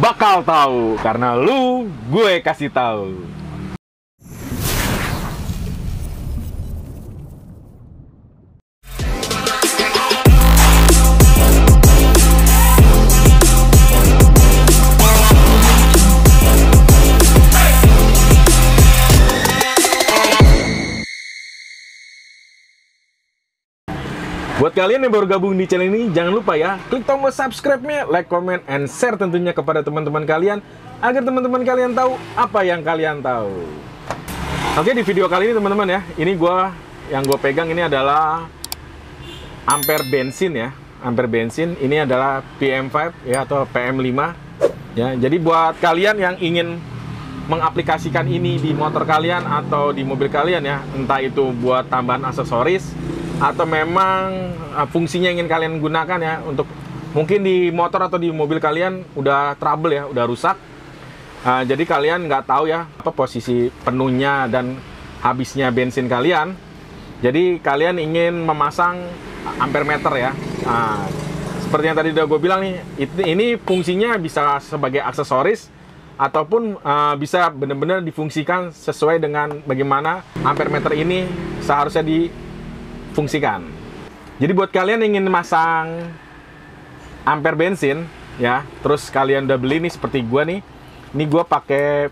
Bakal tahu karena lu gue kasih tahu. Buat kalian yang baru gabung di channel ini, jangan lupa ya, klik tombol subscribe-nya, like, comment, and share tentunya kepada teman-teman kalian, agar teman-teman kalian tahu apa yang kalian tahu. Oke, di video kali ini teman-teman ya, ini yang gue pegang ini adalah ampere bensin ya. Ampere bensin, ini adalah PM5 ya, atau PM5 ya. Jadi buat kalian yang ingin mengaplikasikan ini di motor kalian atau di mobil kalian ya, entah itu buat tambahan aksesoris atau memang fungsinya ingin kalian gunakan ya, untuk mungkin di motor atau di mobil kalian udah trouble ya, udah rusak. Jadi kalian nggak tahu ya apa posisi penuhnya dan habisnya bensin kalian. Jadi kalian ingin memasang ampere meter ya. Seperti yang tadi udah gue bilang nih, ini fungsinya bisa sebagai aksesoris ataupun bisa benar-benar difungsikan sesuai dengan bagaimana ampere meter ini seharusnya difungsikan. Jadi buat kalian yang ingin masang ampere bensin ya, terus kalian udah beli nih seperti gua nih. Ini gua pakai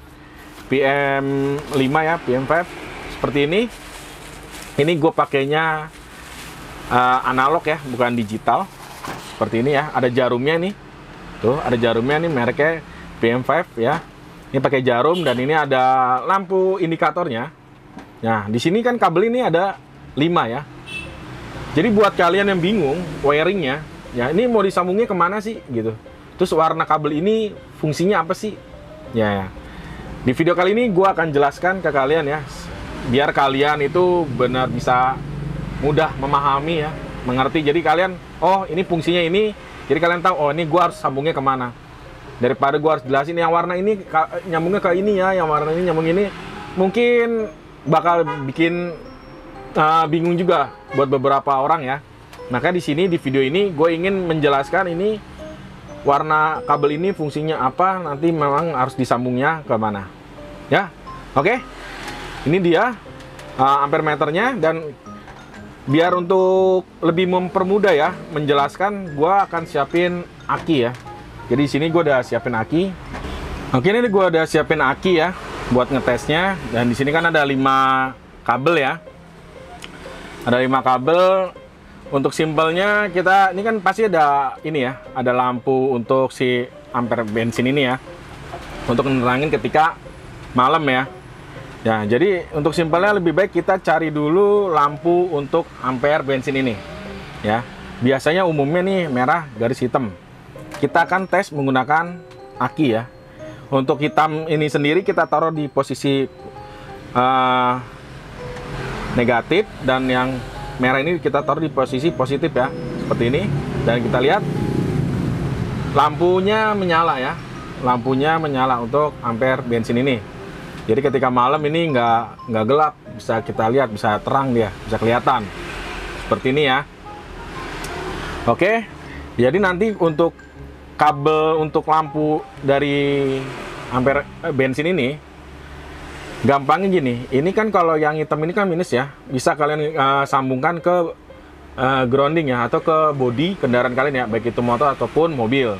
PM5 ya, PM5 seperti ini. Ini gua pakainya analog ya, bukan digital. Seperti ini ya, ada jarumnya nih. Tuh, ada jarumnya nih, mereknya PM5 ya. Ini pakai jarum dan ini ada lampu indikatornya. Nah, di sini kan kabel ini ada 5 ya. Jadi buat kalian yang bingung wiringnya, ya ini mau disambungnya kemana sih gitu. Terus warna kabel ini fungsinya apa sih? Ya, di video kali ini gue akan jelaskan ke kalian ya, biar kalian itu benar bisa mudah memahami ya, mengerti. Jadi kalian, oh ini fungsinya ini, jadi kalian tahu, oh ini gue harus sambungnya kemana. Daripada gue harus jelasin yang warna ini nyambungnya ke ini ya, yang warna ini nyambung ini, mungkin bakal bikin bingung juga buat beberapa orang ya. Maka di sini di video ini gue ingin menjelaskan ini warna kabel ini fungsinya apa, nanti memang harus disambungnya ke mana. Ya. Oke. Ini dia ampere meternya, dan biar untuk lebih mempermudah ya menjelaskan, gue akan siapin aki ya. Jadi di sini gue udah siapin aki. Oke, ini gue udah siapin aki ya buat ngetesnya, dan di sini kan ada 5 kabel ya. Ada 5 kabel. Untuk simpelnya kita ini kan pasti ada ini ya, ada lampu untuk si ampere bensin ini ya, untuk menerangin ketika malam ya. Ya, jadi untuk simpelnya lebih baik kita cari dulu lampu untuk ampere bensin ini ya. Biasanya umumnya nih merah garis hitam. Kita akan tes menggunakan aki ya. Untuk hitam ini sendiri kita taruh di posisi negatif, dan yang merah ini kita taruh di posisi positif ya, seperti ini. Dan kita lihat lampunya menyala ya, lampunya menyala untuk ampere bensin ini. Jadi ketika malam ini nggak gelap, bisa kita lihat, bisa terang, dia bisa kelihatan seperti ini ya. Oke, jadi nanti untuk kabel untuk lampu dari ampere bensin ini gampangnya gini, ini kan kalau yang hitam ini kan minus ya, bisa kalian sambungkan ke grounding ya, atau ke bodi kendaraan kalian ya, baik itu motor ataupun mobil.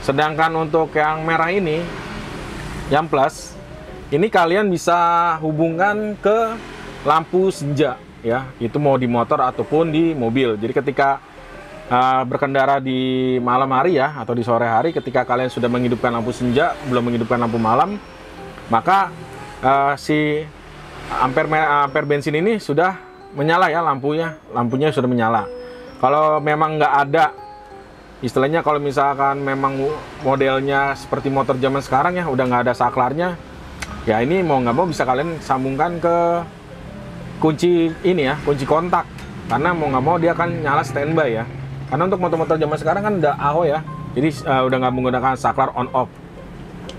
Sedangkan untuk yang merah ini, yang plus, ini kalian bisa hubungkan ke lampu senja ya, itu mau di motor ataupun di mobil. Jadi ketika berkendara di malam hari ya, atau di sore hari, ketika kalian sudah menghidupkan lampu senja, belum menghidupkan lampu malam, maka si ampere bensin ini sudah menyala ya, lampunya sudah menyala. Kalau memang nggak ada, istilahnya kalau misalkan memang modelnya seperti motor zaman sekarang ya, udah nggak ada saklarnya ya, ini mau nggak mau bisa kalian sambungkan ke kunci ini ya, kunci kontak, karena mau nggak mau dia akan nyala standby ya. Karena untuk motor-motor zaman sekarang kan udah AHO ya, jadi udah nggak menggunakan saklar on off.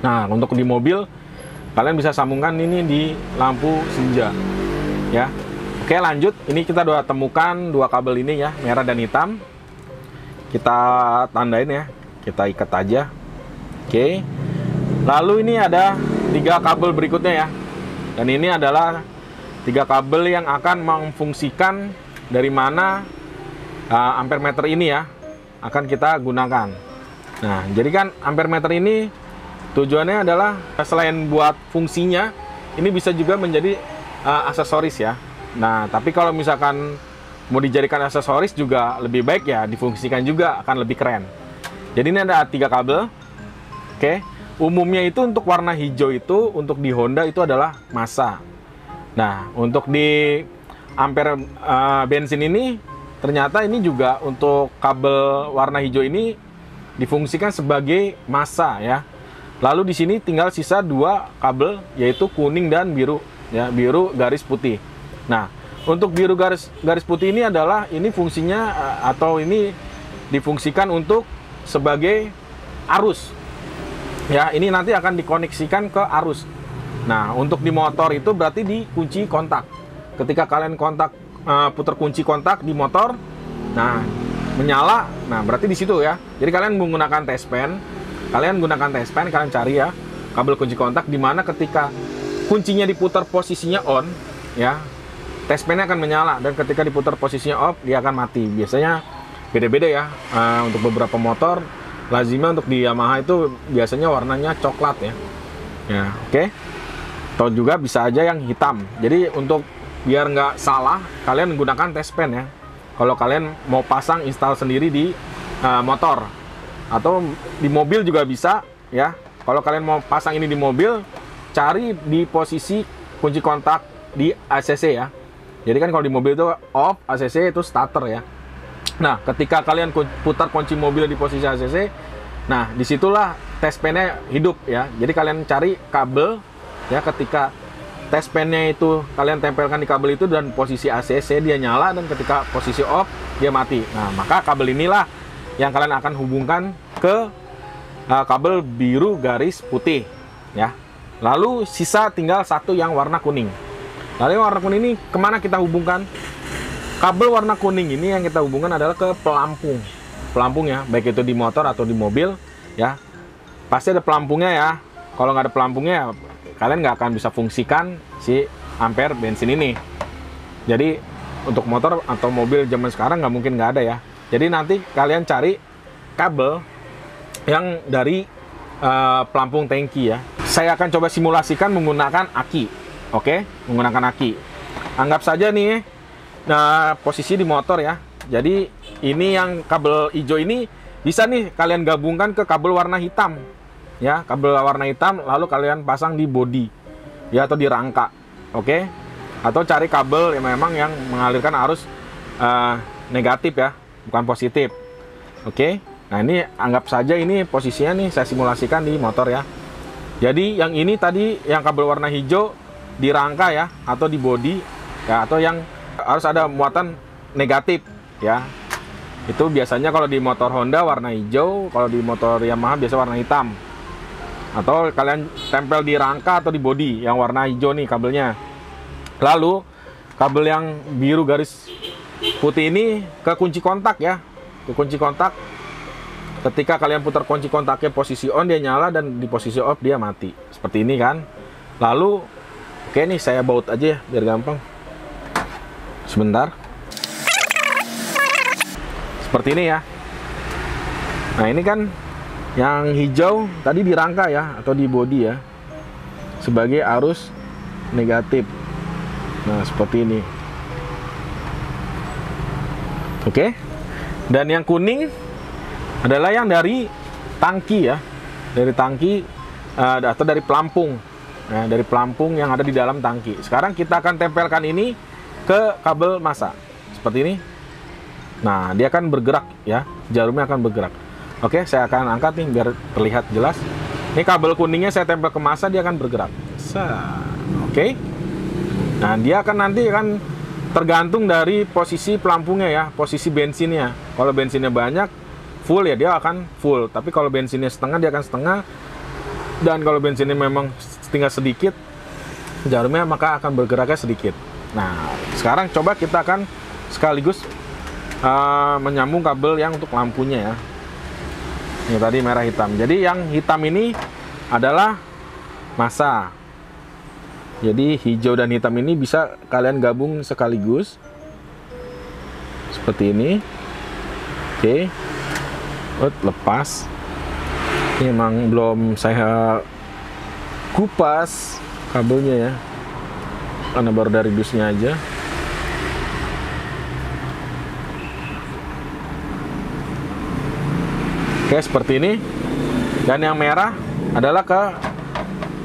Nah, untuk di mobil kalian bisa sambungkan ini di lampu senja ya. Oke, lanjut. Ini kita udah temukan 2 kabel ini ya, merah dan hitam. Kita tandain ya, kita ikat aja Oke. Lalu ini ada 3 kabel berikutnya ya. Dan ini adalah 3 kabel yang akan memfungsikan dari mana ampere meter ini ya akan kita gunakan. Nah, jadi kan ampere meter ini tujuannya adalah selain buat fungsinya, ini bisa juga menjadi aksesoris ya. Nah, tapi kalau misalkan mau dijadikan aksesoris juga lebih baik ya difungsikan juga, akan lebih keren. Jadi ini ada 3 kabel. Oke. Umumnya itu untuk warna hijau itu untuk di Honda itu adalah massa. Nah, untuk di ampere bensin ini ternyata ini juga untuk kabel warna hijau ini difungsikan sebagai massa ya. Lalu di sini tinggal sisa 2 kabel yaitu kuning dan biru ya, biru garis putih. Nah, untuk biru garis putih ini adalah ini fungsinya atau ini difungsikan untuk sebagai arus. Ya, ini nanti akan dikoneksikan ke arus. Nah, untuk di motor itu berarti di kunci kontak. Ketika kalian putar kunci kontak di motor, nah menyala. Nah, berarti di situ ya. Jadi kalian menggunakan touchpen, kalian cari ya kabel kunci kontak di mana ketika kuncinya diputar posisinya on, ya touchpennya akan menyala, dan ketika diputar posisinya off dia akan mati. Biasanya beda-beda ya. Untuk beberapa motor lazimnya untuk di Yamaha itu biasanya warnanya coklat ya. Ya, oke. Atau juga bisa aja yang hitam. Jadi untuk biar nggak salah, kalian menggunakan touchpen ya. Kalau kalian mau pasang install sendiri di motor atau di mobil juga bisa ya. Kalau kalian mau pasang ini di mobil, cari di posisi kunci kontak di ACC ya. Jadi kan kalau di mobil itu off, ACC itu starter ya. Nah, ketika kalian putar kunci mobil di posisi ACC, nah disitulah touchpennya hidup ya. Jadi kalian cari kabel ya, ketika touchpennya itu kalian tempelkan di kabel itu dan posisi ACC dia nyala, dan ketika posisi off dia mati. Nah, maka kabel inilah yang kalian akan hubungkan ke kabel biru garis putih ya. Lalu sisa tinggal 1 yang warna kuning. Lalu yang warna kuning ini kemana kita hubungkan? Kabel warna kuning ini yang kita hubungkan adalah ke pelampung. Pelampung ya, baik itu di motor atau di mobil ya. Pasti ada pelampungnya ya. Kalau nggak ada pelampungnya ya, kalian nggak akan bisa fungsikan si ampere bensin ini. Jadi untuk motor atau mobil zaman sekarang nggak mungkin nggak ada ya. Jadi nanti kalian cari kabel yang dari pelampung tangki ya. Saya akan coba simulasikan menggunakan aki. Oke, menggunakan aki. Anggap saja nih, nah posisi di motor ya. Jadi ini yang kabel hijau ini bisa nih kalian gabungkan ke kabel warna hitam ya, kabel warna hitam, lalu kalian pasang di bodi ya atau di rangka. Oke, atau cari kabel yang memang yang mengalirkan arus negatif ya, bukan positif. Oke, nah ini anggap saja ini posisinya nih saya simulasikan di motor ya. Jadi yang ini tadi yang kabel warna hijau di rangka ya, atau di bodi ya, atau yang harus ada muatan negatif ya. Itu biasanya kalau di motor Honda warna hijau, kalau di motor Yamaha biasa warna hitam. Atau kalian tempel di rangka atau di bodi yang warna hijau nih kabelnya. Lalu kabel yang biru garis putih ini ke kunci kontak ya, ke kunci kontak. Ketika kalian putar kunci kontaknya posisi on dia nyala, dan di posisi off dia mati. Seperti ini kan. Lalu oke nih saya baut aja ya biar gampang. Sebentar. Seperti ini ya. Nah, ini kan yang hijau tadi di rangka ya atau di bodi ya, sebagai arus negatif. Nah, seperti ini. Oke. Dan yang kuning adalah yang dari tangki ya. Dari tangki atau dari pelampung. Nah, dari pelampung yang ada di dalam tangki. Sekarang kita akan tempelkan ini ke kabel massa. Seperti ini. Nah, dia akan bergerak ya. Jarumnya akan bergerak. Oke, saya akan angkat nih biar terlihat jelas. Ini kabel kuningnya saya tempel ke massa, dia akan bergerak. Oke. Nah, dia akan nanti akan tergantung dari posisi pelampungnya ya, posisi bensinnya. Kalau bensinnya banyak, full ya dia akan full. Tapi kalau bensinnya setengah, dia akan setengah. Dan kalau bensinnya memang tinggal sedikit, jarumnya maka akan bergeraknya sedikit. Nah, sekarang coba kita akan sekaligus menyambung kabel yang untuk lampunya ya. Ini tadi merah hitam. Jadi yang hitam ini adalah massa. Jadi hijau dan hitam ini bisa kalian gabung sekaligus. Seperti ini. Oke. Lepas. Ini memang belum saya kupas kabelnya ya. Karena baru dari dusnya aja. Oke, seperti ini. Dan yang merah adalah ke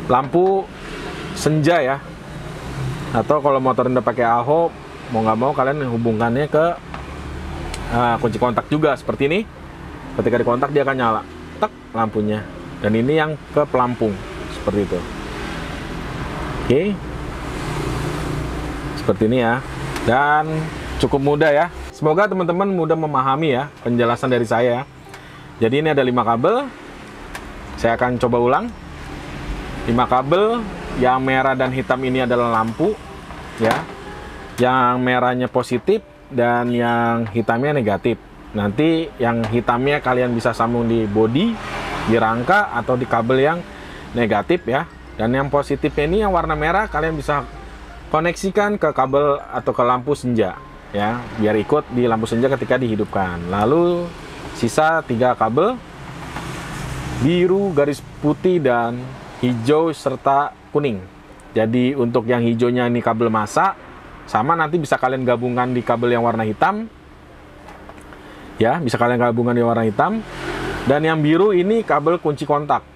lampu senja ya. Atau kalau motor udah pakai AHO, mau nggak mau kalian hubungkannya ke kunci kontak juga seperti ini. Ketika dikontak dia akan nyala, tek lampunya. Dan ini yang ke pelampung seperti itu. Oke, seperti ini ya. Dan cukup mudah ya. Semoga teman-teman mudah memahami ya penjelasan dari saya. Jadi ini ada 5 kabel. Saya akan coba ulang. 5 kabel, yang merah dan hitam ini adalah lampu ya. Yang merahnya positif dan yang hitamnya negatif. Nanti yang hitamnya kalian bisa sambung di bodi, di rangka atau di kabel yang negatif ya. Dan yang positifnya ini yang warna merah kalian bisa koneksikan ke kabel atau ke lampu senja ya, biar ikut di lampu senja ketika dihidupkan. Lalu sisa 3 kabel, biru, garis putih, dan hijau serta kuning. Jadi untuk yang hijaunya ini kabel massa, sama nanti bisa kalian gabungkan di kabel yang warna hitam. Ya, bisa kalian gabungkan di warna hitam. Dan yang biru ini kabel kunci kontak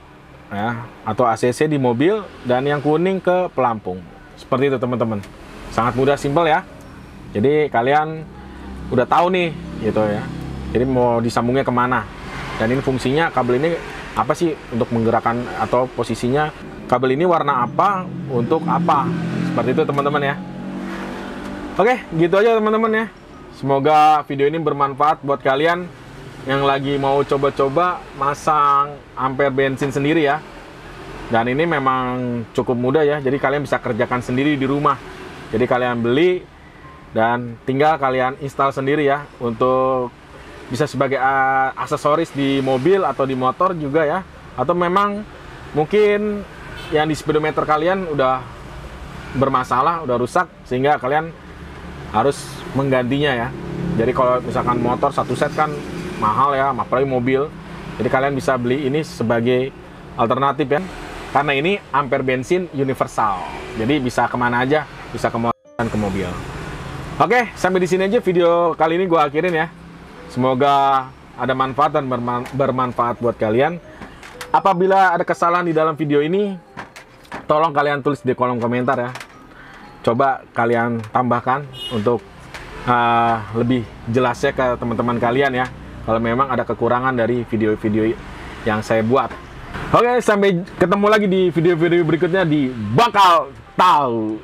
ya, atau ACC di mobil, dan yang kuning ke pelampung. Seperti itu teman-teman. Sangat mudah, simpel ya. Jadi kalian udah tahu nih gitu ya. Jadi mau disambungnya kemana, dan ini fungsinya kabel ini apa sih untuk menggerakkan, atau posisinya kabel ini warna apa untuk apa, seperti itu teman-teman ya. Oke, gitu aja teman-teman ya. Semoga video ini bermanfaat buat kalian yang lagi mau coba-coba masang ampere bensin sendiri ya. Dan ini memang cukup mudah ya, jadi kalian bisa kerjakan sendiri di rumah. Jadi kalian beli dan tinggal kalian install sendiri ya, untuk bisa sebagai aksesoris di mobil atau di motor juga ya. Atau memang mungkin yang di speedometer kalian udah bermasalah, udah rusak, sehingga kalian harus menggantinya ya. Jadi kalau misalkan motor satu set kan mahal ya, apalagi mobil. Jadi kalian bisa beli ini sebagai alternatif ya. Karena ini ampere bensin universal. Jadi bisa kemana aja, bisa ke motor dan ke mobil. Oke, sampai di sini aja video kali ini gue akhirin ya. Semoga ada manfaat dan bermanfaat buat kalian. Apabila ada kesalahan di dalam video ini, tolong kalian tulis di kolom komentar ya. Coba kalian tambahkan untuk lebih jelasnya ke teman-teman kalian ya, kalau memang ada kekurangan dari video-video yang saya buat. Oke, sampai ketemu lagi di video-video berikutnya di Bakal Tahu.